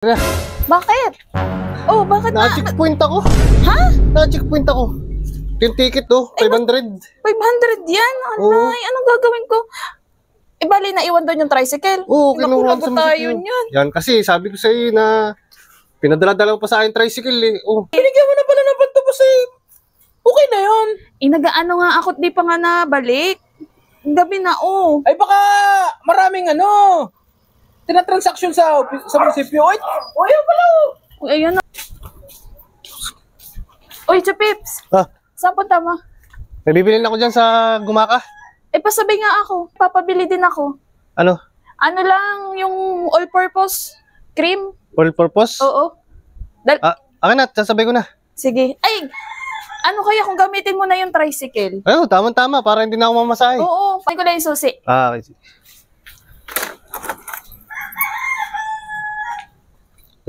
Bakit? Oh, bakit na? Na-checkpoint ako. Ha? Na-checkpoint ako. Yung ticket to, 500. 500 yan? Alay, anong gagawin ko? Bali, naiwan doon yung tricycle. Oo, kinuha ko sa tayo munisipyo. yun. Yan, kasi sabi ko sa iyo na pinadala-dala ko pa sa akin tricycle eh. Oh. Binigyan mo na pala ng pantubos eh. Okay na yun. Nag-ano nga ako, di pa nga nabalik. Gabi na, oh. Ay baka maraming tinatransaksyon sa munisipyo. Ay, ayaw pala. Uy, ayun na. Uy, Chupips. Ah, Saan punta mo? may bibilin ako dyan sa Gumaka. Pasabi nga ako. Papabili din ako. Ano? Ano lang, yung all-purpose cream. All purpose? Oo. Akin na, sasabay ko na. Sige. Ay, ano kaya kung gamitin mo na yung tricycle? Ayun, tama-tama, para hindi na ako mamasahe. Oo, pahin ko lang yung susi. Okay.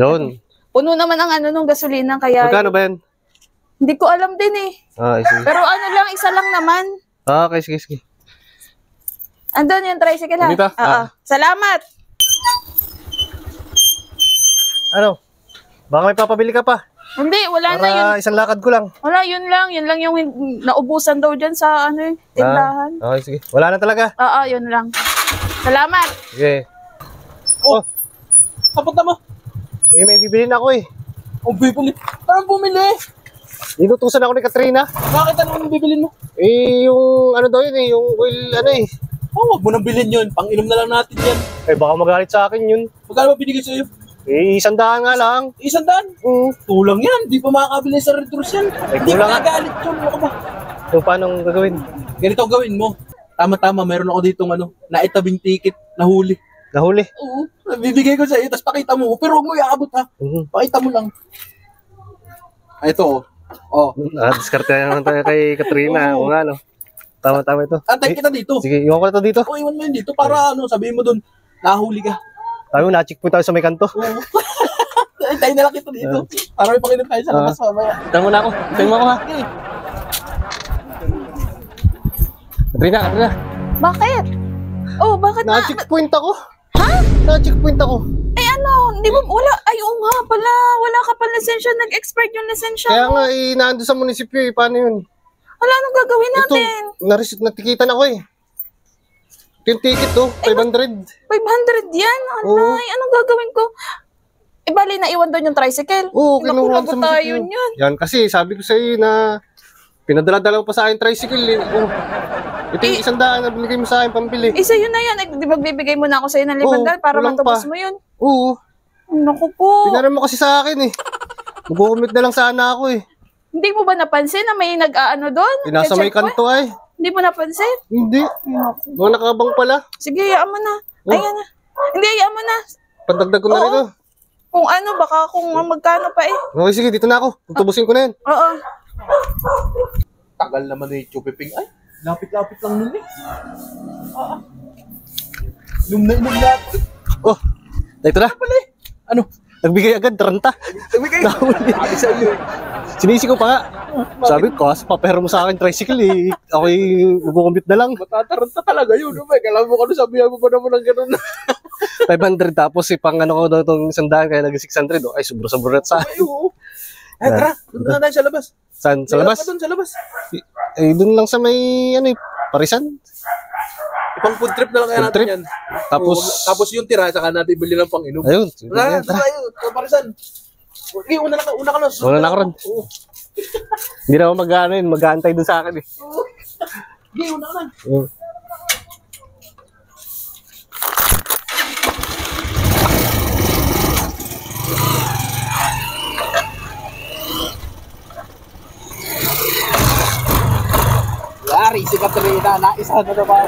Yun. Puno naman ang nung gasolina, kaya... Magkano ba yan? Hindi ko alam din eh. Sige. Pero isa lang naman. Okay, sige. Andun yung tricycle ha? Dito? Oo. Salamat! Ano? Baka may papabili ka pa. Hindi, wala na yun. Para isang lakad ko lang. Wala, yun lang. Yun lang yung naubusan daw dyan sa tindahan. Okay, sige. Wala na talaga. Oo, yun lang. Salamat! Sige. Oh, kapunta mo. May bibilin ako eh. Oh, bibili. Parang bumili. Nilutusan ako ni Katrina. Bakit anong bibilin mo? Yung ano daw yun eh, yung oil Oh, wag mo nang bilhin yun. Pang-inom na lang natin yan. baka magalit sa akin yun. Magkano ba binigay sa'yo? 100 nga lang. 100? Tulang yan. Di pa makakabili sa Red Doors yan. Hindi ka kulang. nagalit yun. Ano ka ba? So, paano gagawin? Ganito ang gawin mo. Tama-tama, mayroon ako ditong naitabing ticket na huli. Nahuli. Oo. Bibigay ko sa'yo, tapos pakita mo. Pero huwag mo iabot ha. Pakita mo lang. Ito oh. Diskarte na naman tayo kay Katrina. Oo. O nga, no? Tama dito. Antay kita dito. Sige, iwan ko na to dito. O, iwan mo yun dito para sabihin mo dun, nahuli ka. Sabi mo, na-checkpoint tayo sa may kanto. Oo. Antay na lang kita dito. Para may pakinom tayo sa labas mamaya. Tama na ako. Itayin mo ako ha. Okay. Katrina. Bakit? Oh, bakit na? Na-checkpoint ako. Ha? Na-checkpoint ako. Hindi mo, wala. Ay, oo nga pala. Wala ka pa lisensya. Nag-expired yung lisensya Kaya mo. nga, naando sa munisipyo eh. Paano yun? Wala, anong gagawin natin? Ito, natikitan ako eh. Yung ticket to, 500. 500 yan? Alay, anong gagawin ko? Bali, naiwan doon yung tricycle. Oo, kinuha ko sa tayo munisipyo. yun. Yan, kasi sabi ko sa iyo na pinadala-dala ko pa sa akin tricycle eh. Ito yung 100 na binigay mo sa akin pambili. Sa'yo na yan. Di ba bibigay mo na ako sa'yo ng 500 para kulang matubos pa. mo yun? Oo. Naku po. Pinaram mo kasi sa akin eh. Mag-commute na lang sana ako eh. Hindi mo ba napansin na may doon? Nasa may kanto ay. Hindi mo napansin? Hindi. Mga nakabang pala. Sige, hayaan mo na. Ayan na. Hindi, hayaan mo na. Pandagdag ko na rin. Kung baka kung magkano pa eh. Okay, sige, dito na ako. Tutubusin ko na yan. Oo. Tagal naman na yung chupiping. Ay, lapit-lapit lang nun eh. Inom na natin. Oh, ito na. Ano? Nagbigay agad, 30. Nagbigay. Sabi sa iyo. Sinisi ko pa nga. Sabi ko, papera mo sa akin tricycle eh. Ako'y mag-commute na lang. Matataranta talaga yun. Alam mo kung sabihan mo pa naman ng ganun. 500 tapos pang ko daw itong 100 kaya nag-600. Ay, sobra-sobra sa Ay, oo. Ay, tara. Doon na tayo sa labas. Saan? Sa labas? Doon sa labas. Doon lang sa may, Parisan. Ipang food trip na lang kaya Food natin trip? yan. Tapos, Tapos yung tira, saka natin bili ng pang-inom. ayun. Tara, tayo. Kaparisan. Okay, una ka na. Una na ako ron. Oo. Hindi na ako mag-aantay dun sa akin eh. Okay, una ka na. Yari, si Katrina, naisa na naman.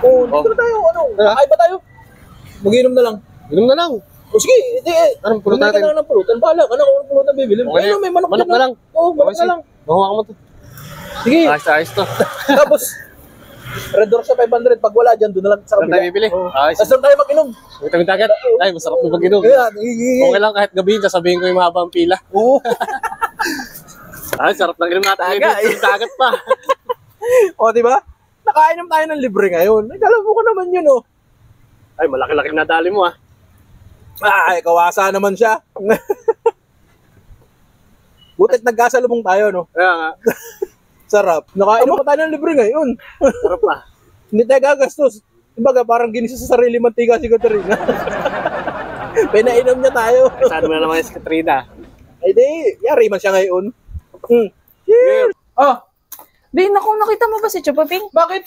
Dito na tayo, kakain ba tayo? Mag-inom na lang. Inom na lang. O sige, Anong pulutan bumili ka natin? na lang ng pulutan. Bahala ka na kung anong pulutan bibili mo. Okay. Ayun, may manok Manok dyan, na lang. Oo, manok na lang. Makuha ka mo to. Sige, Ayos to. tapos, Red Doors sa 500. Pag wala dyan, doon na lang sa Saan kabila. tayo bibili? Oo. Ayos. Tapos doon tayo mag-inom. Vitamin tagat. Ay, masarap na pag-inom. Ayan, Okay lang kahit gabihin, sasabihin ko yung mahaba ang pila. Oo. Ay, sarap ng inom natin. Taga, Vitamin tagat pa. O, di ba? Nakainom tayo ng libre ngayon. Alam mo ko naman yun, oh. Ay, malaki-laki na dali mo ah. Ay, kawasa naman siya. Butit nagkasalubong tayo, no? Kaya nga, Sarap. Nakainom pa tayo ng libre ngayon. sarap pa. Hindi tayo gagastos. Kumbaga, parang ginisa sa sarili mantika si Katerina. Pinainom niya tayo. Saan mo na naman si Katrina? Ay, di. Yari man siya ngayon. Cheers! Ah, Be, naku, nakita mo ba si Chupaping? bakit?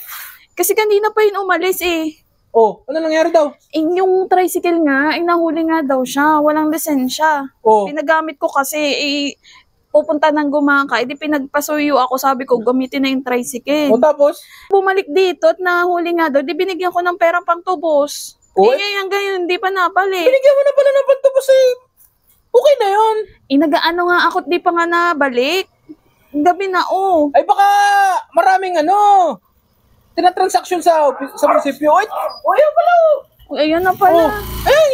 Kasi kanina pa yun umalis eh. Oh, ano nangyari daw? Yung tricycle nga, nahuli nga daw siya. Walang lisensya. Oh, Pinagamit ko kasi, pupunta ng gumaka. Di pinagpasuyo ako, sabi ko, gamitin na yung tricycle. oh tapos? Bumalik dito at nahuli nga daw. Di binigyan ko ng perang pang tubos. Oh, Ngayon, ganyan, hindi pa napalik. binigyan mo na pala ng pantubos eh. Okay na yun. Nagaano nga ako, di pa nga nabalik. Gabi na, oh. Ay, baka maraming tinatransaksyon sa munisipyo. Ay, ayun pala. Ayun na pala. Ay,